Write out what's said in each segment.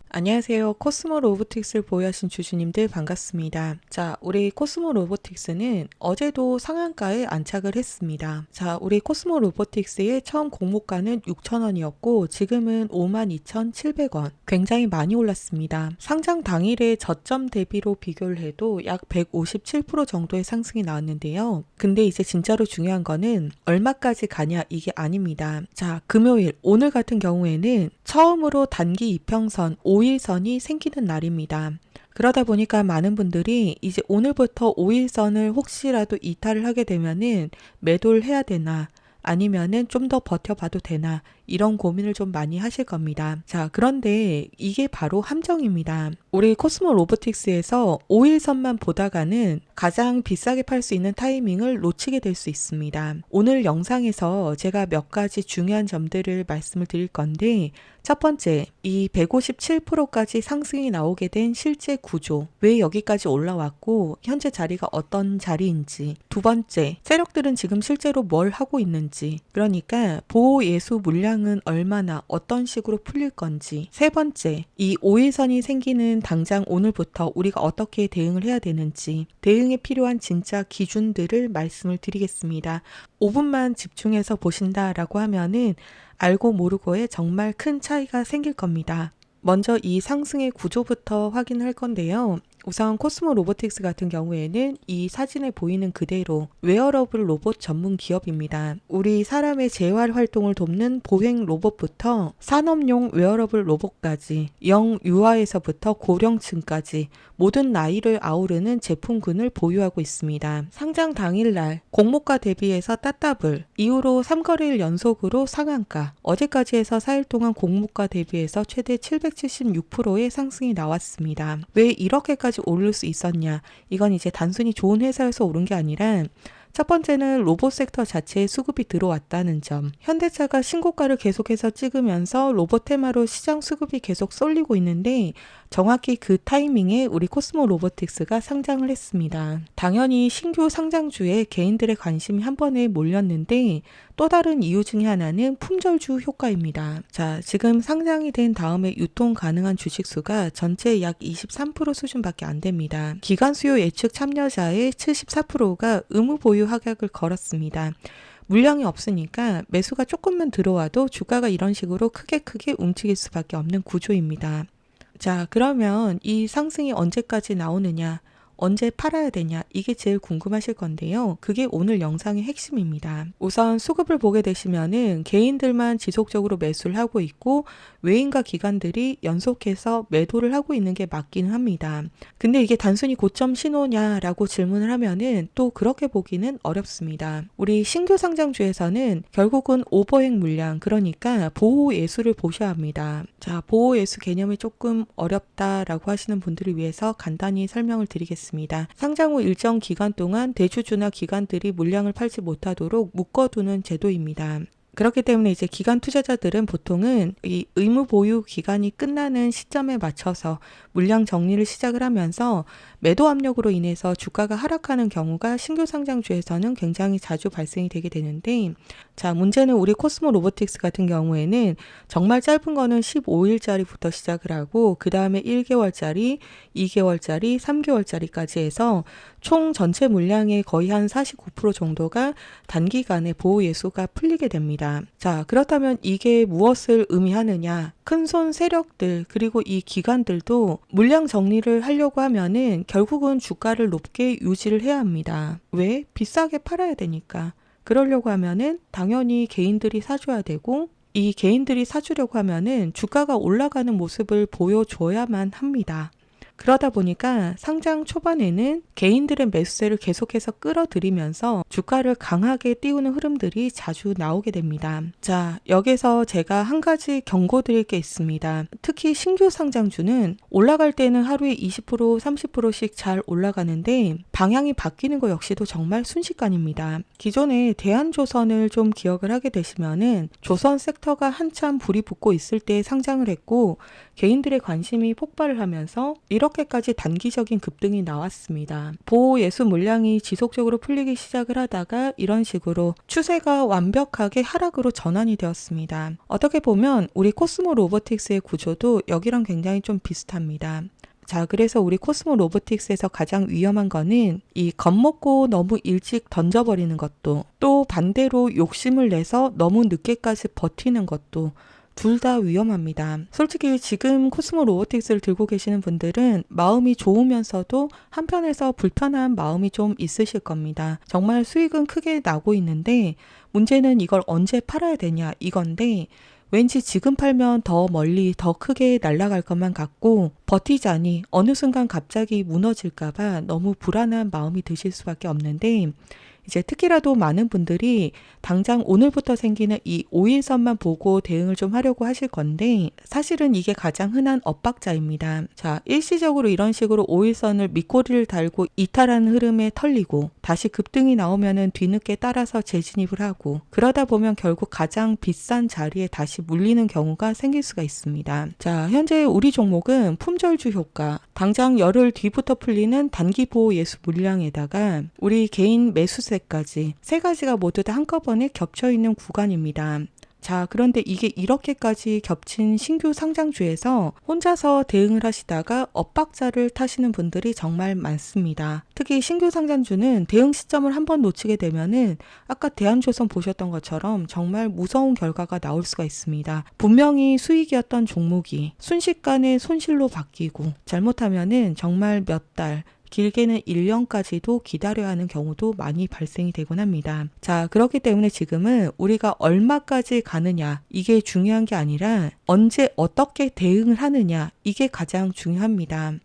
안녕하세요. 코스모 로보틱스를 보유하신 주주님들 반갑습니다. 자, 우리 코스모 로보틱스는 어제도 상한가에 안착을 했습니다. 자, 우리 코스모 로보틱스의 처음 공모가는 6,000원이었고 지금은 52,700원. 굉장히 많이 올랐습니다. 상장 당일의 저점 대비로 비교를 해도 약 157% 정도의 상승이 나왔는데요. 근데 이제 진짜로 중요한 거는 얼마까지 가냐 이게 아닙니다. 자, 금요일 오늘 같은 경우에는 처음으로 단기 이평선 5일선이 생기는 날입니다. 그러다 보니까 많은 분들이 이제 오늘부터 5일선을 혹시라도 이탈을 하게 되면은 매도를 해야 되나 아니면은 좀 더 버텨봐도 되나 이런 고민을 좀 많이 하실 겁니다. 자, 그런데 이게 바로 함정입니다. 우리 코스모 로보틱스에서 5일선만 보다가는 가장 비싸게 팔 수 있는 타이밍을 놓치게 될 수 있습니다. 오늘 영상에서 제가 몇 가지 중요한 점들을 말씀을 드릴 건데 첫 번째, 이 157%까지 상승이 나오게 된 실제 구조, 왜 여기까지 올라왔고 현재 자리가 어떤 자리인지. 두 번째, 세력들은 지금 실제로 뭘 하고 있는지, 그러니까 보호 예수 물량은 얼마나 어떤 식으로 풀릴 건지. 세 번째, 이 5일선이 생기는 당장 오늘부터 우리가 어떻게 대응을 해야 되는지, 대응에 필요한 진짜 기준들을 말씀을 드리겠습니다. 5분만 집중해서 보신다라고 하면은 알고 모르고에 정말 큰 차이가 생길 겁니다. 먼저 이 상승의 구조부터 확인할 건데요. 우선 코스모 로보틱스 같은 경우에는 이 사진에 보이는 그대로 웨어러블 로봇 전문 기업입니다. 우리 사람의 재활 활동을 돕는 보행 로봇부터 산업용 웨어러블 로봇까지 영유아에서부터 고령층까지 모든 나이를 아우르는 제품군을 보유하고 있습니다. 상장 당일날 공모가 대비해서 따따블, 이후로 3거래일 연속으로 상한가, 어제까지 해서 4일 동안 공모가 대비해서 최대 776%의 상승이 나왔습니다. 왜 이렇게까지 오를 수 있었냐? 이건 이제 단순히 좋은 회사여서 오른 게 아니라 첫 번째는 로봇 섹터 자체에 수급이 들어왔다는 점. 현대차가 신고가를 계속해서 찍으면서 로봇 테마로 시장 수급이 계속 쏠리고 있는데 정확히 그 타이밍에 우리 코스모 로보틱스가 상장을 했습니다. 당연히 신규 상장주에 개인들의 관심이 한 번에 몰렸는데 또 다른 이유 중에 하나는 품절주 효과입니다. 자, 지금 상장이 된 다음에 유통 가능한 주식수가 전체의 약 23% 수준밖에 안 됩니다. 기관 수요 예측 참여자의 74%가 의무 보유 하락을 걸었습니다. 물량이 없으니까 매수가 조금만 들어와도 주가가 이런 식으로 크게 움직일 수밖에 없는 구조입니다. 자, 그러면 이 상승이 언제까지 나오느냐? 언제 팔아야 되냐? 이게 제일 궁금하실 건데요. 그게 오늘 영상의 핵심입니다. 우선 수급을 보게 되시면은 개인들만 지속적으로 매수를 하고 있고 외인과 기관들이 연속해서 매도를 하고 있는 게 맞기는 합니다. 근데 이게 단순히 고점 신호냐라고 질문을 하면은 또 그렇게 보기는 어렵습니다. 우리 신규 상장주에서는 결국은 오버행 물량, 그러니까 보호 예수를 보셔야 합니다. 자, 보호 예수 개념이 조금 어렵다라고 하시는 분들을 위해서 간단히 설명을 드리겠습니다. 상장 후 일정 기간 동안 대주주나 기관들이 물량을 팔지 못하도록 묶어두는 제도입니다. 그렇기 때문에 이제 기관 투자자들은 보통은 이 의무 보유 기간이 끝나는 시점에 맞춰서 물량 정리를 시작을 하면서 매도 압력으로 인해서 주가가 하락하는 경우가 신규 상장주에서는 굉장히 자주 발생이 되게 되는데, 자, 문제는 우리 코스모 로보틱스 같은 경우에는 정말 짧은 거는 15일짜리부터 시작을 하고 그 다음에 1개월짜리, 2개월짜리, 3개월짜리까지 해서 총 전체 물량의 거의 한 49% 정도가 단기간에 보호 예수가 풀리게 됩니다. 자, 그렇다면 이게 무엇을 의미하느냐? 큰손 세력들 그리고 이 기관들도 물량 정리를 하려고 하면은 결국은 주가를 높게 유지를 해야 합니다. 왜? 비싸게 팔아야 되니까. 그러려고 하면은 당연히 개인들이 사줘야 되고 이 개인들이 사주려고 하면은 주가가 올라가는 모습을 보여줘야만 합니다. 그러다 보니까 상장 초반에는 개인들의 매수세를 계속해서 끌어들이면서 주가를 강하게 띄우는 흐름들이 자주 나오게 됩니다. 자, 여기서 제가 한 가지 경고드릴 게 있습니다. 특히 신규 상장주는 올라갈 때는 하루에 20%, 30%씩 잘 올라가는데 방향이 바뀌는 것 역시도 정말 순식간입니다. 기존에 대한조선을 좀 기억을 하게 되시면은 조선 섹터가 한참 불이 붙고 있을 때 상장을 했고 개인들의 관심이 폭발을 하면서 이런 이렇게까지 단기적인 급등이 나왔습니다. 보호 예수 물량이 지속적으로 풀리기 시작을 하다가 이런 식으로 추세가 완벽하게 하락으로 전환이 되었습니다. 어떻게 보면 우리 코스모 로보틱스의 구조도 여기랑 굉장히 좀 비슷합니다. 자, 그래서 우리 코스모 로보틱스에서 가장 위험한 거는 이 겁먹고 너무 일찍 던져버리는 것도, 또 반대로 욕심을 내서 너무 늦게까지 버티는 것도 둘 다 위험합니다. 솔직히 지금 코스모 로보틱스를 들고 계시는 분들은 마음이 좋으면서도 한편에서 불편한 마음이 좀 있으실 겁니다. 정말 수익은 크게 나고 있는데 문제는 이걸 언제 팔아야 되냐 이건데, 왠지 지금 팔면 더 멀리 더 크게 날아갈 것만 같고 버티자니 어느 순간 갑자기 무너질까봐 너무 불안한 마음이 드실 수밖에 없는데, 이제 특히라도 많은 분들이 당장 오늘부터 생기는 이 5일선만 보고 대응을 좀 하려고 하실 건데, 사실은 이게 가장 흔한 엇박자입니다. 자, 일시적으로 이런 식으로 5일선을 밑꼬리를 달고 이탈하는 흐름에 털리고 다시 급등이 나오면은 뒤늦게 따라서 재진입을 하고, 그러다 보면 결국 가장 비싼 자리에 다시 물리는 경우가 생길 수가 있습니다. 자, 현재 우리 종목은 품절주 효과, 당장 열흘 뒤부터 풀리는 단기 보호 예수 물량에다가 우리 개인 매수세까지 세 가지가 모두 다 한꺼번에 겹쳐 있는 구간입니다. 자, 그런데 이게 이렇게까지 겹친 신규 상장주에서 혼자서 대응을 하시다가 엇박자를 타시는 분들이 정말 많습니다. 특히 신규 상장주는 대응 시점을 한번 놓치게 되면은 아까 대한조선 보셨던 것처럼 정말 무서운 결과가 나올 수가 있습니다. 분명히 수익이었던 종목이 순식간에 손실로 바뀌고, 잘못하면은 정말 몇 달, 길게는 1년까지도 기다려야 하는 경우도 많이 발생이 되곤 합니다. 자, 그렇기 때문에 지금은 우리가 얼마까지 가느냐 이게 중요한 게 아니라 언제 어떻게 대응을 하느냐 이게 가장 중요합니다.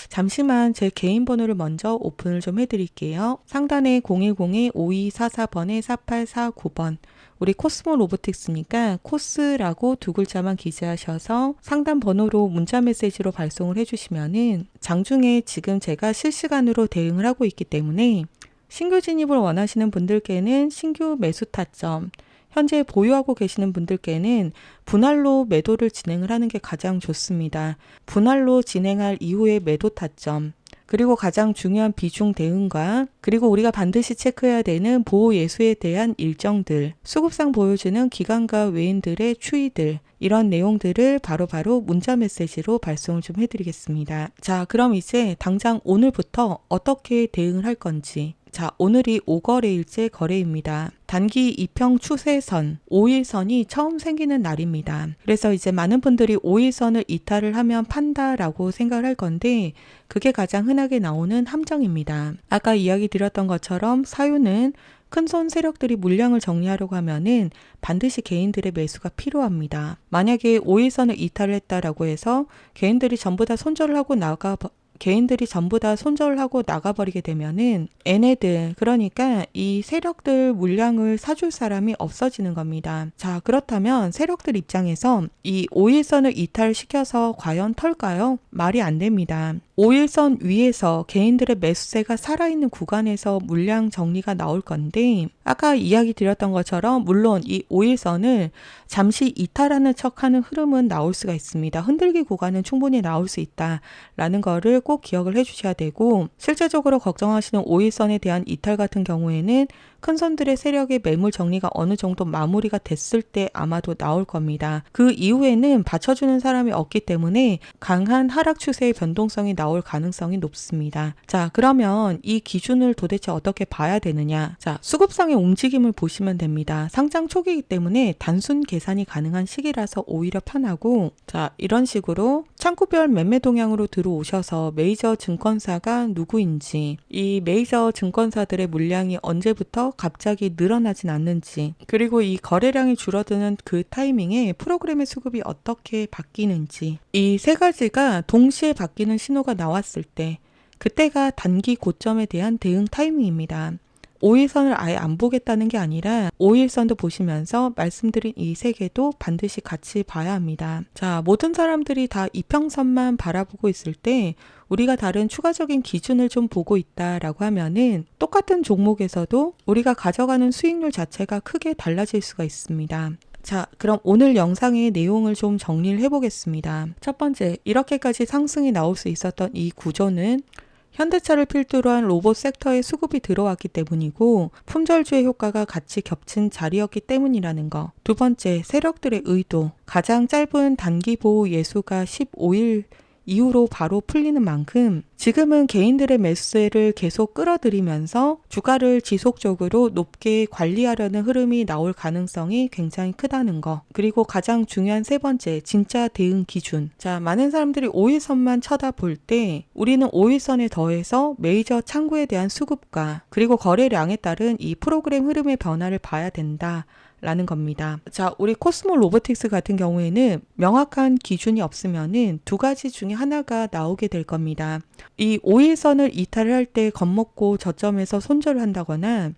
잠시만 제 개인 번호를 먼저 오픈을 좀 해드릴게요. 상단에 010-5244번에 4849번 우리 코스모 로보틱스니까 코스라고 두 글자만 기재하셔서 상단 번호로 문자 메시지로 발송을 해주시면은 장중에 지금 제가 실시간으로 대응을 하고 있기 때문에 신규 진입을 원하시는 분들께는 신규 매수 타점, 현재 보유하고 계시는 분들께는 분할로 매도를 진행을 하는 게 가장 좋습니다. 분할로 진행할 이후의 매도 타점, 그리고 가장 중요한 비중 대응과, 그리고 우리가 반드시 체크해야 되는 보호 예수에 대한 일정들, 수급상 보여주는 기관과 외인들의 추이들, 이런 내용들을 바로바로 문자 메시지로 발송을 좀 해드리겠습니다. 자, 그럼 이제 당장 오늘부터 어떻게 대응을 할 건지. 자, 오늘이 5거래일째 거래입니다. 단기 이평 추세선, 5일선이 처음 생기는 날입니다. 그래서 이제 많은 분들이 5일선을 이탈을 하면 판다라고 생각을 할 건데, 그게 가장 흔하게 나오는 함정입니다. 아까 이야기 드렸던 것처럼 사유는 큰손 세력들이 물량을 정리하려고 하면은 반드시 개인들의 매수가 필요합니다. 만약에 5일선을 이탈을 했다라고 해서 개인들이 전부 다 손절을 하고 나가버리게 되면은 얘네들, 그러니까 이 세력들 물량을 사줄 사람이 없어지는 겁니다. 자, 그렇다면 세력들 입장에서 이 5일선을 이탈시켜서 과연 털까요? 말이 안 됩니다. 5일선 위에서 개인들의 매수세가 살아있는 구간에서 물량 정리가 나올 건데, 아까 이야기 드렸던 것처럼 물론 이 5일선을 잠시 이탈하는 척하는 흐름은 나올 수가 있습니다. 흔들기 구간은 충분히 나올 수 있다라는 거를 꼭 기억을 해주셔야 되고, 실제적으로 걱정하시는 5일선에 대한 이탈 같은 경우에는 큰 손들의 세력의 매물 정리가 어느 정도 마무리가 됐을 때 아마도 나올 겁니다. 그 이후에는 받쳐주는 사람이 없기 때문에 강한 하락 추세의 변동성이 나올 가능성이 높습니다. 자, 그러면 이 기준을 도대체 어떻게 봐야 되느냐? 자, 수급상의 움직임을 보시면 됩니다. 상장 초기이기 때문에 단순 계산이 가능한 시기라서 오히려 편하고, 자, 이런 식으로 창구별 매매 동향으로 들어오셔서 메이저 증권사가 누구인지, 이 메이저 증권사들의 물량이 언제부터 갑자기 늘어나진 않는지, 그리고 이 거래량이 줄어드는 그 타이밍에 프로그램의 수급이 어떻게 바뀌는지, 이 세 가지가 동시에 바뀌는 신호가 나왔을 때 그때가 단기 고점에 대한 대응 타이밍입니다. 5일선을 아예 안 보겠다는 게 아니라 5일선도 보시면서 말씀드린 이 세 개도 반드시 같이 봐야 합니다. 자, 모든 사람들이 다 이평선만 바라보고 있을 때 우리가 다른 추가적인 기준을 좀 보고 있다라고 하면은 똑같은 종목에서도 우리가 가져가는 수익률 자체가 크게 달라질 수가 있습니다. 자, 그럼 오늘 영상의 내용을 좀 정리를 해보겠습니다. 첫 번째, 이렇게까지 상승이 나올 수 있었던 이 구조는 현대차를 필두로 한 로봇 섹터에 수급이 들어왔기 때문이고 품절주의 효과가 같이 겹친 자리였기 때문이라는 거. 두 번째, 세력들의 의도. 가장 짧은 단기 보호 예수가 15일 이후로 바로 풀리는 만큼 지금은 개인들의 매수세를 계속 끌어들이면서 주가를 지속적으로 높게 관리하려는 흐름이 나올 가능성이 굉장히 크다는 거. 그리고 가장 중요한 세 번째, 진짜 대응 기준. 자, 많은 사람들이 5일선만 쳐다볼 때 우리는 5일선에 더해서 메이저 창구에 대한 수급과 그리고 거래량에 따른 이 프로그램 흐름의 변화를 봐야 된다. 라는 겁니다. 자, 우리 코스모 로보틱스 같은 경우에는 명확한 기준이 없으면은 두 가지 중에 하나가 나오게 될 겁니다. 이 5일선을 이탈을 할 때 겁먹고 저점에서 손절을 한다거나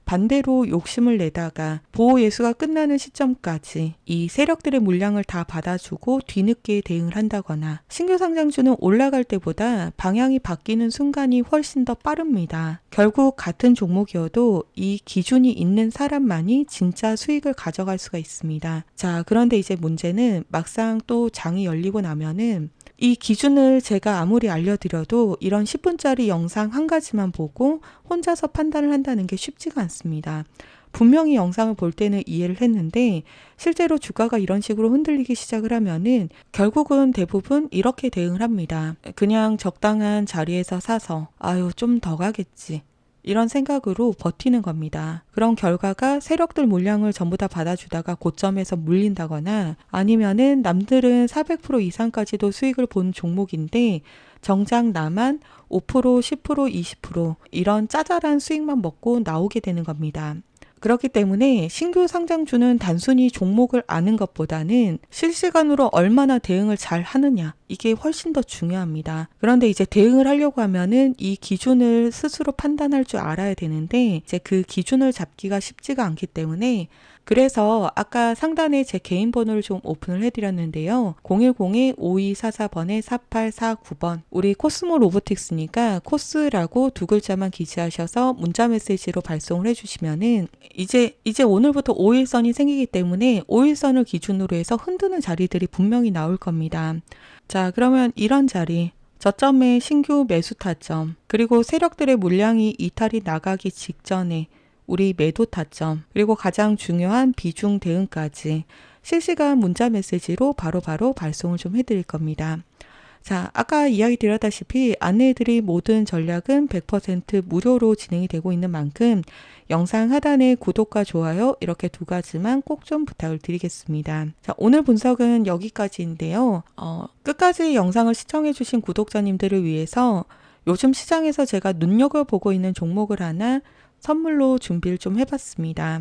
반대로 욕심을 내다가 보호 예수가 끝나는 시점까지 이 세력들의 물량을 다 받아주고 뒤늦게 대응을 한다거나 신규 상장주는 올라갈 때보다 방향이 바뀌는 순간이 훨씬 더 빠릅니다. 결국 같은 종목이어도 이 기준이 있는 사람만이 진짜 수익을 가져갈 수가 있습니다. 자, 그런데 이제 문제는 막상 또 장이 열리고 나면은 이 기준을 제가 아무리 알려드려도 이런 10분짜리 영상 한 가지만 보고 혼자서 판단을 한다는 게 쉽지가 않습니다. 분명히 영상을 볼 때는 이해를 했는데 실제로 주가가 이런 식으로 흔들리기 시작을 하면은 결국은 대부분 이렇게 대응을 합니다. 그냥 적당한 자리에서 사서 아유 좀 더 가겠지. 이런 생각으로 버티는 겁니다. 그런 결과가 세력들 물량을 전부 다 받아주다가 고점에서 물린다거나 아니면은 남들은 400% 이상까지도 수익을 본 종목인데 정작 나만 5%, 10%, 20% 이런 짜잘한 수익만 먹고 나오게 되는 겁니다. 그렇기 때문에 신규 상장주는 단순히 종목을 아는 것보다는 실시간으로 얼마나 대응을 잘 하느냐 이게 훨씬 더 중요합니다. 그런데 이제 대응을 하려고 하면은 이 기준을 스스로 판단할 줄 알아야 되는데 이제 그 기준을 잡기가 쉽지가 않기 때문에 그래서 아까 상단에 제 개인 번호를 좀 오픈을 해드렸는데요. 010-5244번에 4849번 우리 코스모 로보틱스니까 코스라고 두 글자만 기재하셔서 문자 메시지로 발송을 해주시면은 이제 오늘부터 5일선이 생기기 때문에 5일선을 기준으로 해서 흔드는 자리들이 분명히 나올 겁니다. 자, 그러면 이런 자리 저점의 신규 매수 타점 그리고 세력들의 물량이 이탈이 나가기 직전에 우리 매도 타점 그리고 가장 중요한 비중 대응까지 실시간 문자 메시지로 바로바로 발송을 좀 해드릴 겁니다. 자, 아까 이야기 드렸다시피 안내해드릴 모든 전략은 100% 무료로 진행이 되고 있는 만큼 영상 하단에 구독과 좋아요 이렇게 두 가지만 꼭 좀 부탁을 드리겠습니다. 자, 오늘 분석은 여기까지인데요. 끝까지 영상을 시청해주신 구독자님들을 위해서 요즘 시장에서 제가 눈여겨보고 있는 종목을 하나 선물로 준비를 좀 해봤습니다.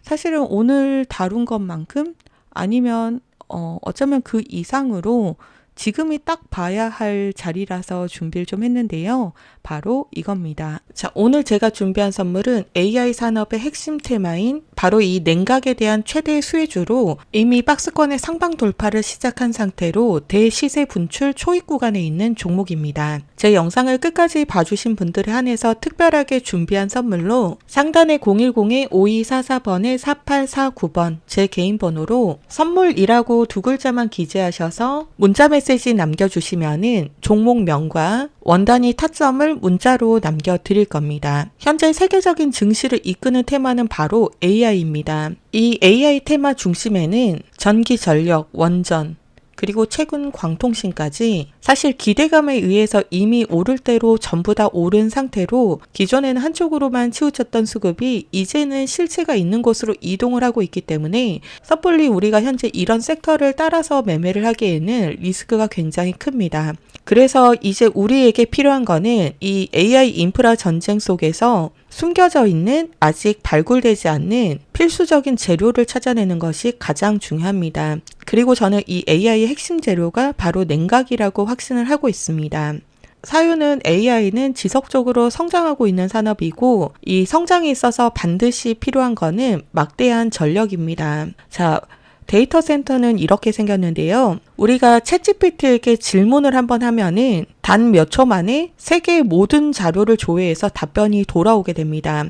사실은 오늘 다룬 것만큼 아니면 어쩌면 그 이상으로 지금이 딱 봐야 할 자리라서 준비를 좀 했는데요. 바로 이겁니다. 자, 오늘 제가 준비한 선물은 AI 산업의 핵심 테마인 바로 이 냉각에 대한 최대 수혜주로 이미 박스권의 상방 돌파를 시작한 상태로 대시세 분출 초입 구간에 있는 종목입니다. 제 영상을 끝까지 봐주신 분들에 한해서 특별하게 준비한 선물로 상단에 010-5244번에 4849번 제 개인 번호로 선물이라고 두 글자만 기재하셔서 문자 메시지 남겨주시면은 종목명과 원단위 타점을 문자로 남겨드릴 겁니다. 현재 세계적인 증시를 이끄는 테마는 바로 AI입니다. 이 AI 테마 중심에는 전기, 전력, 원전, 그리고 최근 광통신까지 사실 기대감에 의해서 이미 오를 대로 전부 다 오른 상태로 기존에는 한쪽으로만 치우쳤던 수급이 이제는 실체가 있는 곳으로 이동을 하고 있기 때문에 섣불리 우리가 현재 이런 섹터를 따라서 매매를 하기에는 리스크가 굉장히 큽니다. 그래서 이제 우리에게 필요한 거는 이 AI 인프라 전쟁 속에서 숨겨져 있는 아직 발굴되지 않는 필수적인 재료를 찾아내는 것이 가장 중요합니다. 그리고 저는 이 AI의 핵심 재료가 바로 냉각이라고 확신을 하고 있습니다. 사유는 AI는 지속적으로 성장하고 있는 산업이고 이 성장에 있어서 반드시 필요한 거는 막대한 전력입니다. 자, 데이터 센터는 이렇게 생겼는데요. 우리가 챗GPT에게 질문을 한번 하면은 단 몇 초 만에 세계의 모든 자료를 조회해서 답변이 돌아오게 됩니다.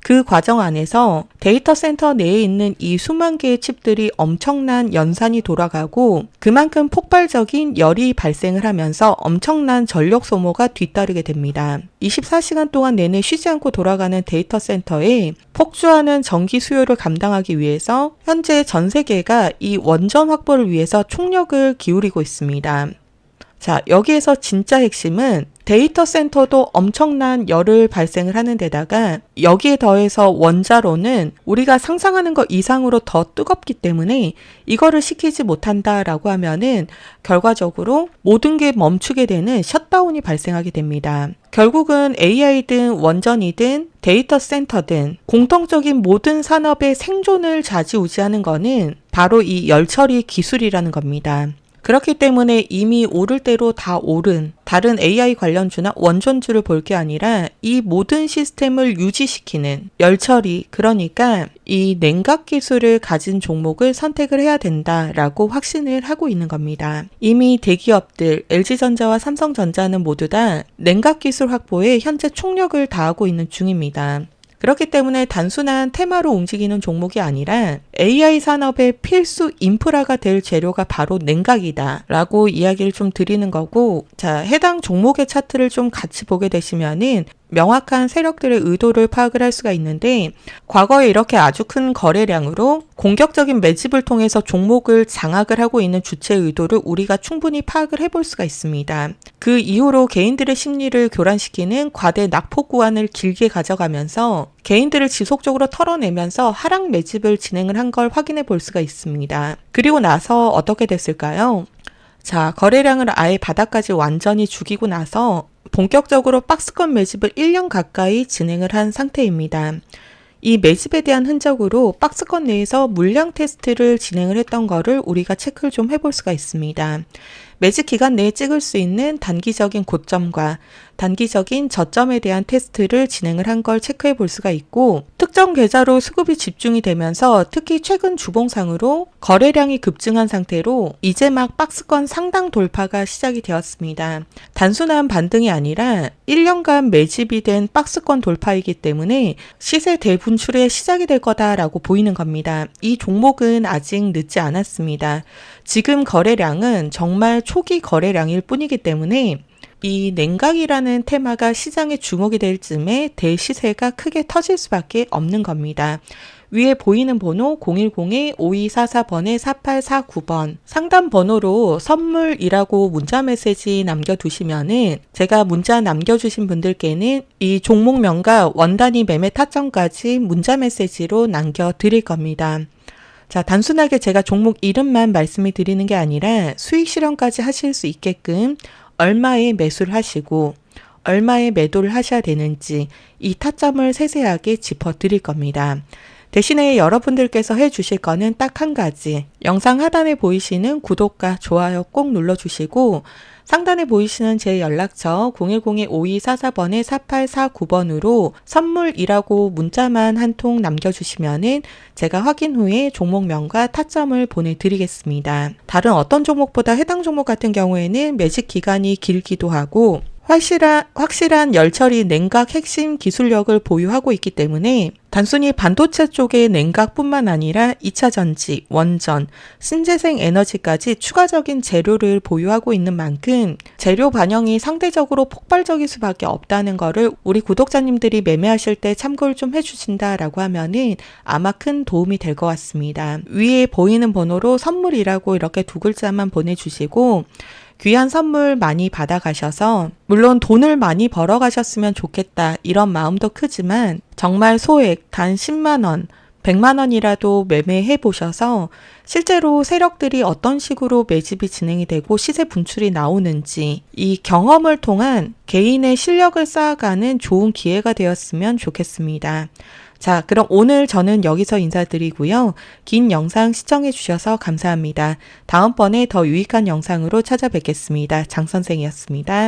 그 과정 안에서 데이터 센터 내에 있는 이 수만 개의 칩들이 엄청난 연산이 돌아가고 그만큼 폭발적인 열이 발생을 하면서 엄청난 전력 소모가 뒤따르게 됩니다. 24시간 동안 내내 쉬지 않고 돌아가는 데이터 센터에 폭주하는 전기 수요를 감당하기 위해서 현재 전 세계가 이 원전 확보를 위해서 총력을 기울이고 있습니다. 자, 여기에서 진짜 핵심은 데이터 센터도 엄청난 열을 발생을 하는 데다가 여기에 더해서 원자로는 우리가 상상하는 것 이상으로 더 뜨겁기 때문에 이거를 식히지 못한다라고 하면은 결과적으로 모든 게 멈추게 되는 셧다운이 발생하게 됩니다. 결국은 AI든 원전이든 데이터 센터든 공통적인 모든 산업의 생존을 좌지우지하는 거는 바로 이 열처리 기술이라는 겁니다. 그렇기 때문에 이미 오를 대로 다 오른 다른 AI 관련주나 원전주를 볼 게 아니라 이 모든 시스템을 유지시키는 열처리, 그러니까 이 냉각 기술을 가진 종목을 선택을 해야 된다라고 확신을 하고 있는 겁니다. 이미 대기업들 LG전자와 삼성전자는 모두 다 냉각 기술 확보에 현재 총력을 다하고 있는 중입니다. 그렇기 때문에 단순한 테마로 움직이는 종목이 아니라 AI 산업의 필수 인프라가 될 재료가 바로 냉각이다 라고 이야기를 좀 드리는 거고, 자, 해당 종목의 차트를 좀 같이 보게 되시면은 명확한 세력들의 의도를 파악을 할 수가 있는데, 과거에 이렇게 아주 큰 거래량으로 공격적인 매집을 통해서 종목을 장악을 하고 있는 주체의 의도를 우리가 충분히 파악을 해볼 수가 있습니다. 그 이후로 개인들의 심리를 교란시키는 과대 낙폭 구간을 길게 가져가면서 개인들을 지속적으로 털어내면서 하락 매집을 진행을 한 걸 확인해 볼 수가 있습니다. 그리고 나서 어떻게 됐을까요? 자, 거래량을 아예 바닥까지 완전히 죽이고 나서 본격적으로 박스권 매집을 1년 가까이 진행을 한 상태입니다. 이 매집에 대한 흔적으로 박스권 내에서 물량 테스트를 진행을 했던 거를 우리가 체크를 좀 해볼 수가 있습니다. 매집 기간 내에 찍을 수 있는 단기적인 고점과 단기적인 저점에 대한 테스트를 진행을 한 걸 체크해 볼 수가 있고, 특정 계좌로 수급이 집중이 되면서 특히 최근 주봉상으로 거래량이 급증한 상태로 이제 막 박스권 상당 돌파가 시작이 되었습니다. 단순한 반등이 아니라 1년간 매집이 된 박스권 돌파이기 때문에 시세 대분출의 시작이 될 거다라고 보이는 겁니다. 이 종목은 아직 늦지 않았습니다. 지금 거래량은 정말 초기 거래량일 뿐이기 때문에 이 냉각이라는 테마가 시장에 주목이 될 즈음에 대시세가 크게 터질 수밖에 없는 겁니다. 위에 보이는 번호 010-5244번에 4849번 상담 번호로 선물이라고 문자 메시지 남겨두시면은 제가 문자 남겨주신 분들께는 이 종목명과 원단위 매매 타점까지 문자 메시지로 남겨드릴 겁니다. 자, 단순하게 제가 종목 이름만 말씀을 드리는 게 아니라 수익 실현까지 하실 수 있게끔 얼마에 매수를 하시고 얼마에 매도를 하셔야 되는지 이 타점을 세세하게 짚어드릴 겁니다. 대신에 여러분들께서 해주실 거는 딱 한 가지, 영상 하단에 보이시는 구독과 좋아요 꼭 눌러주시고 상단에 보이시는 제 연락처 010-5244번에 4849번으로 선물이라고 문자만 한 통 남겨주시면은 제가 확인 후에 종목명과 타점을 보내드리겠습니다. 다른 어떤 종목보다 해당 종목 같은 경우에는 매집 기간이 길기도 하고 확실한 열처리 냉각 핵심 기술력을 보유하고 있기 때문에 단순히 반도체 쪽의 냉각뿐만 아니라 2차 전지, 원전, 신재생 에너지까지 추가적인 재료를 보유하고 있는 만큼 재료 반영이 상대적으로 폭발적일 수밖에 없다는 거를 우리 구독자님들이 매매하실 때 참고를 좀 해주신다라고 하면은 아마 큰 도움이 될 것 같습니다. 위에 보이는 번호로 선물이라고 이렇게 두 글자만 보내주시고 귀한 선물 많이 받아가셔서 물론 돈을 많이 벌어가셨으면 좋겠다 이런 마음도 크지만 정말 소액 단 10만원, 100만원이라도 매매해 보셔서 실제로 세력들이 어떤 식으로 매집이 진행이 되고 시세 분출이 나오는지 이 경험을 통한 개인의 실력을 쌓아가는 좋은 기회가 되었으면 좋겠습니다. 자, 그럼 오늘 저는 여기서 인사드리고요. 긴 영상 시청해 주셔서 감사합니다. 다음번에 더 유익한 영상으로 찾아뵙겠습니다. 장 선생이었습니다.